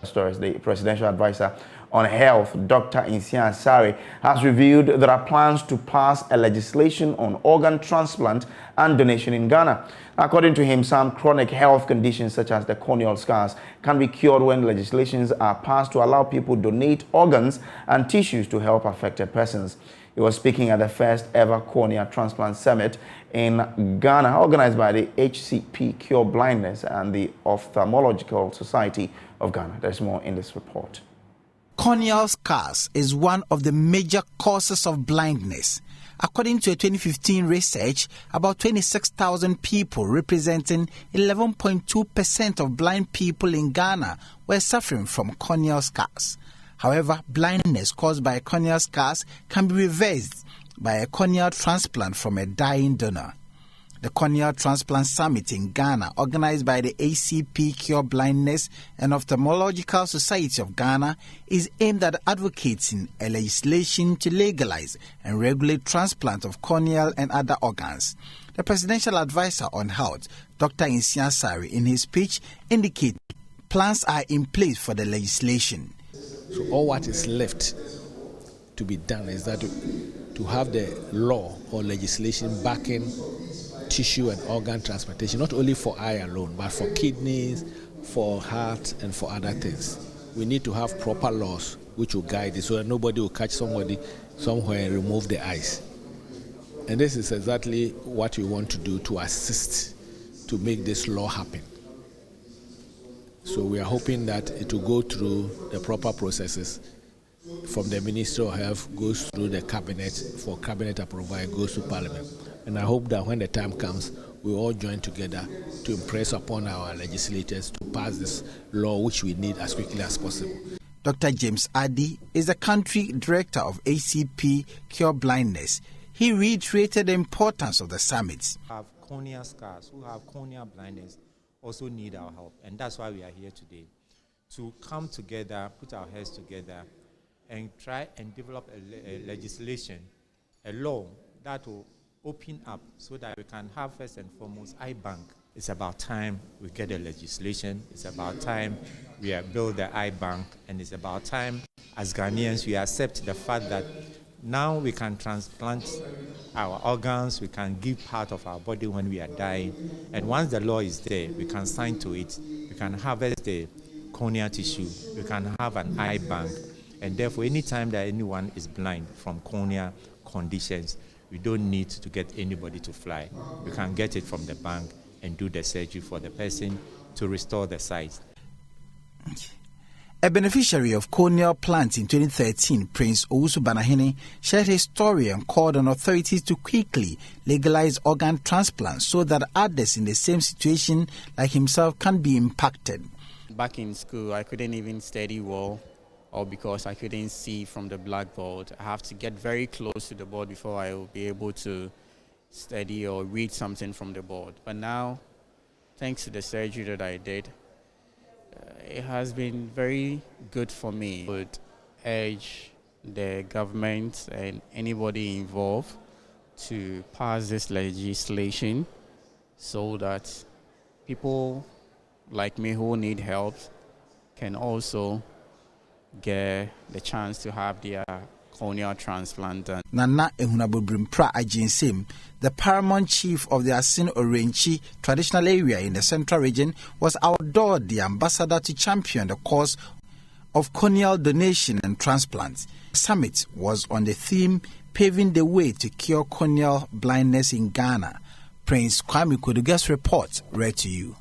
Stories, the presidential advisor on health, Dr. Nsiah, has revealed there are plans to pass a legislation on organ transplant and donation in Ghana. According to him, some chronic health conditions such as the corneal scars can be cured when legislations are passed to allow people to donate organs and tissues to help affected persons. He was speaking at the first ever Cornea Transplant Summit in Ghana, organized by the HCP Cure Blindness and the Ophthalmological Society of Ghana. There's more in this report. Corneal scars is one of the major causes of blindness. According to a 2015 research, about 26,000 people, representing 11.2% of blind people in Ghana, were suffering from corneal scars. However, blindness caused by corneal scars can be reversed by a corneal transplant from a dying donor. The Cornea Transplant Summit in Ghana, organized by the ACP Cure Blindness and Ophthalmological Society of Ghana, is aimed at advocating a legislation to legalize and regulate transplant of corneal and other organs. The presidential advisor on health, Dr. Nsiah, in his speech indicated plans are in place for the legislation. So all what is left to be done is that to have the law or legislation backing tissue and organ transplantation, not only for eye alone, but for kidneys, for heart, and for other things. We need to have proper laws which will guide it so that nobody will catch somebody somewhere and remove the eyes. And this is exactly what we want to do to assist to make this law happen. So we are hoping that it will go through the proper processes from the Ministry of Health, goes through the cabinet, for cabinet approval, it goes to Parliament. And I hope that when the time comes, we all join together to impress upon our legislators to pass this law, which we need as quickly as possible. Dr. James Addy is the country director of ACP Cure Blindness. He reiterated the importance of the summit. Have cornea scars, who have cornea blindness, also need our help. And that's why we are here today, to come together, put our heads together, and try and develop a legislation, a law that will open up so that we can have, first and foremost, eye bank. It's about time we get a legislation. It's about time we build the eye bank. And it's about time, as Ghanaians, we accept the fact that now we can transplant our organs, we can give part of our body when we are dying. And once the law is there, we can sign to it. We can harvest the cornea tissue. We can have an eye bank. And therefore, any time that anyone is blind from cornea conditions, we don't need to get anybody to fly. We can get it from the bank and do the surgery for the person to restore the sight. A beneficiary of corneal plants in 2013, Prince Owusu Banahene, shared his story and called on authorities to quickly legalize organ transplants so that others in the same situation like himself can be impacted. Back in school, I couldn't even study well, or because I couldn't see from the blackboard. I have to get very close to the board before I will be able to study or read something from the board. But now, thanks to the surgery that I did, it has been very good for me. I would urge the government and anybody involved to pass this legislation so that people like me who need help can also get the chance to have their corneal transplant done. Nana Ehunabubrimpra Ajinsem, the paramount chief of the Asin Orenchi traditional area in the central region, was outdoored the ambassador to champion the cause of corneal donation and transplants. The summit was on the theme paving the way to cure corneal blindness in Ghana. Prince Kwame Koduga's report read to you.